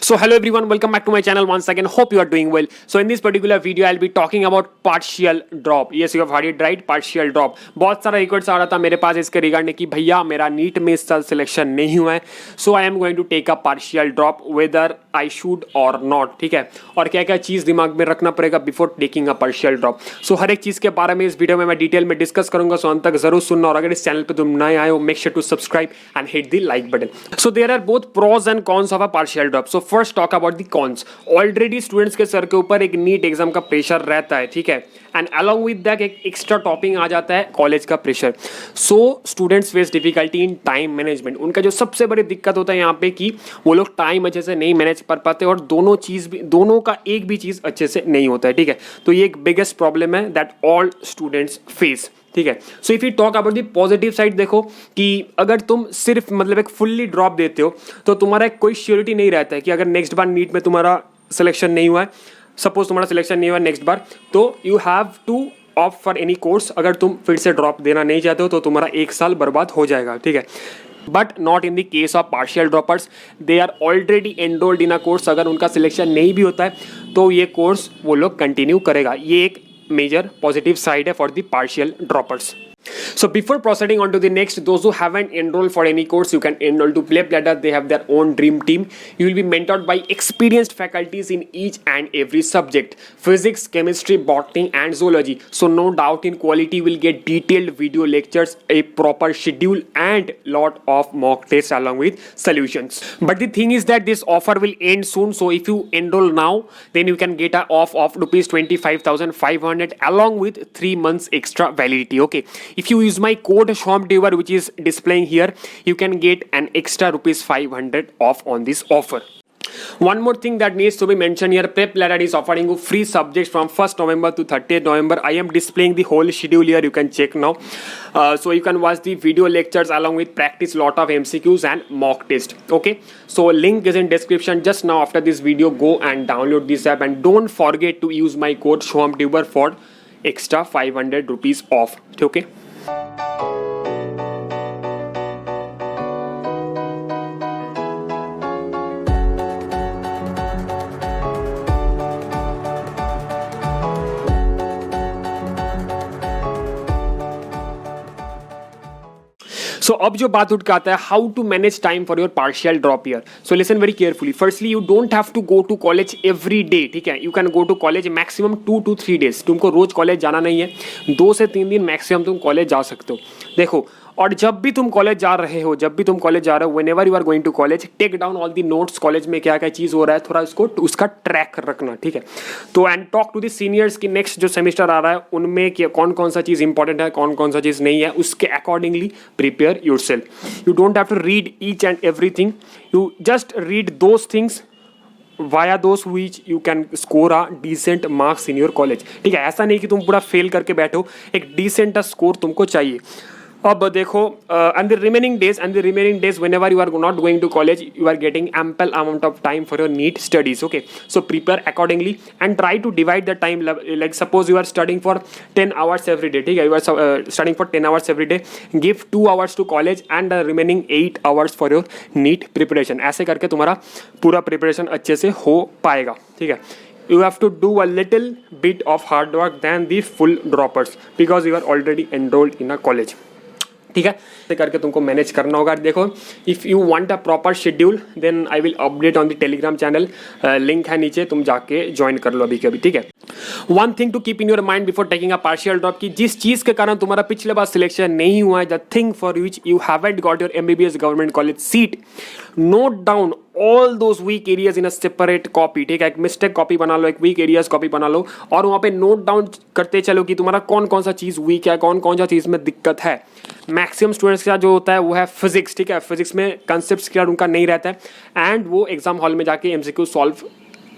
So hello everyone, welcome back to my channel once again. Hope you are doing well. So in this particular video I'll be talking about partial drop. Yes, you have heard it right, partial drop. बहुत सारा request आ रहा था मेरे पास इसके regarding कि भैया मेरा NEET में इस साल सिलेक्शन नहीं हुआ है, so I am going to take a partial drop whether I should or not. ठीक है, और क्या क्या चीज़ दिमाग में रखना पड़ेगा before taking a partial drop. So हर एक चीज़ के बारे में इस वीडियो में मैं डिटेल में डिस्कस करूंगा, सो अंत तक जरूर सुनना. और अगर इस चैनल पर तुम नए आए हो, make sure to subscribe and hit the like button. So there are both pros and cons of a partial drop. So first talk about the cons. Already students के सर के ऊपर एक नीट एग्जाम का pressure रहता है, ठीक है, and along with that एक एक्स्ट्रा टॉपिंग आ जाता है कॉलेज का pressure. So students face difficulty in time management. उनका जो सबसे बड़ी दिक्कत होता है यहाँ पे कि वो लोग टाइम अच्छे से नहीं मैनेज कर पाते और दोनों का एक भी चीज़ अच्छे से नहीं होता है. ठीक है, तो ये एक बिगेस्ट प्रॉब्लम है दैट ऑल स्टूडेंट्स फेस. ठीक है, so if you talk about the positive side, देखो कि अगर तुम सिर्फ मतलब एक फुल्ली ड्रॉप देते हो तो तुम्हारा कोई श्योरिटी नहीं रहता है कि अगर नेक्स्ट बार नीट में तुम्हारा सिलेक्शन नहीं हुआ है, सपोज तुम्हारा सिलेक्शन नहीं हुआ नेक्स्ट बार, तो you have to opt for any course. अगर तुम फिर से ड्रॉप देना नहीं चाहते हो तो तुम्हारा एक साल बर्बाद हो जाएगा. ठीक है, but not in the case of partial droppers. They are already enrolled in a course. अगर उनका सिलेक्शन नहीं भी होता है तो ये कोर्स वो लोग कंटिन्यू करेगा. ये एक मेजर पॉजिटिव साइड है for the partial droppers. So before proceeding on to the next, those who haven't enrolled for any course, you can enroll to Play Ladder. They have their own dream team. You will be mentored by experienced faculties in each and every subject: physics, chemistry, botany, and zoology. So no doubt in quality, you will get detailed video lectures, a proper schedule, and lot of mock tests along with solutions. But the thing is that this offer will end soon. So if you enroll now, then you can get a off of rupees 25,500 along with 3 months extra validity. Okay. If you use my code SHOMTuber, which is displaying here, you can get an extra rupees 500 off on this offer. One more thing that needs to be mentioned here, Prep Ladder is offering you free subjects from 1st November to 30th November. I am displaying the whole schedule here, you can check now. So you can watch the video lectures along with practice lot of MCQs and mock test. Okay, so link is in description. Just now after this video, go and download this app and don't forget to use my code SHOMTuber for extra 500 rupees off. Okay. So अब जो बात उठ के आता है, how to manage time for your partial drop year. So listen very carefully. Firstly, you don't have to go to college every day. ठीक है, you can go to college maximum 2 to 3 days. तुमको रोज college जाना नहीं है, 2 से 3 दिन maximum तुम college जा सकते हो. देखो, और जब भी तुम कॉलेज जा रहे हो, whenever you are going to college, take down all the notes. College में क्या क्या चीज़ हो रहा है, थोड़ा उसका ट्रैक रखना. ठीक है, तो and talk to the seniors की नेक्स्ट जो सेमेस्टर आ रहा है उनमें कौन कौन सा चीज़ इंपॉर्टेंट है, कौन कौन सा चीज़ नहीं है, उसके accordingly prepare yourself. You don't have to read each and everything. You just read those things via those which you can score a decent marks in your college. ठीक है, ऐसा नहीं कि तुम पूरा फेल करके बैठो, एक डिसेंट स्कोर तुमको चाहिए. अब देखो, and the remaining days whenever you are not going to college, you are getting ample amount of time for your NEET studies. Okay, so prepare accordingly and try to divide the time. Like suppose you are studying for 10 hours every day. ठीक है, you are studying for 10 hours every day. Give 2 hours to college and the remaining 8 hours for your NEET preparation. ऐसे करके तुम्हारा पूरा preparation अच्छे से हो पाएगा. ठीक है, you have to do a little bit of hard work than the full droppers because you are already enrolled in a college. ठीक है, ऐसे करके तुमको मैनेज करना होगा. देखो, if you want a proper schedule then I will update on the Telegram channel. Link है नीचे, तुम जाके ज्वाइन कर लो अभी के अभी. ठीक है, one thing to keep in your mind before taking a partial drop, कि जिस चीज़ के कारण तुम्हारा पिछले बार सिलेक्शन नहीं हुआ है, the thing for which you haven't got your MBBS government college seat, note down all those weak areas in a separate copy. ठीक है, एक मिस्टेक कॉपी बना लो, एक वीक एरियाज कॉपी बना लो और वहाँ पे नोट डाउन करते चलो कि तुम्हारा कौन कौन सा चीज़ वीक है, कौन कौन सा चीज़ में दिक्कत है. मैक्सिमम स्टूडेंट्स का जो होता है वो है फिजिक्स. ठीक है, फिजिक्स में कंसेप्ट क्लियर उनका नहीं रहता है एंड वो एग्जाम हॉल में जाके MCQ सॉल्व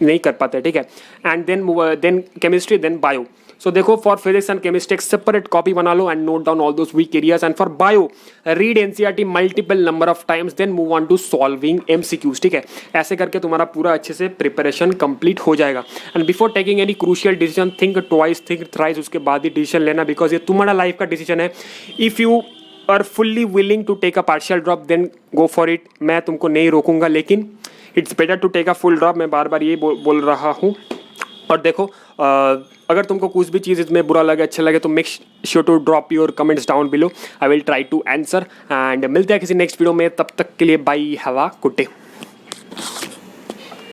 नहीं कर पाते. ठीक है, and then chemistry, then bio. So देखो, फॉर फिजिक्स एंड केमिस्ट्री एक सेपरेट कॉपी बना लो and note down all those weak areas. And for bio, read NCERT multiple number of times, then move on to solving MCQs. ठीक है, ऐसे करके तुम्हारा पूरा अच्छे से प्रिपरेशन कंप्लीट हो जाएगा. And before taking any crucial decision, think twice, think thrice, उसके बाद ही डिसीजन लेना, बिकॉज ये तुम्हारा लाइफ का डिसीजन है. If you are fully willing to take a partial drop then go for it. मैं तुमको नहीं रोकूंगा, लेकिन it's better to take a full drop, मैं बार बार ये बोल रहा हूँ। और देखो अगर तुमको कुछ भी चीज़ इसमें बुरा लगे अच्छा लगे तो make sure to drop your comments down below, I will try to answer. And मिलते हैं किसी नेक्स्ट वीडियो में, तब तक के लिए bye, have a good day.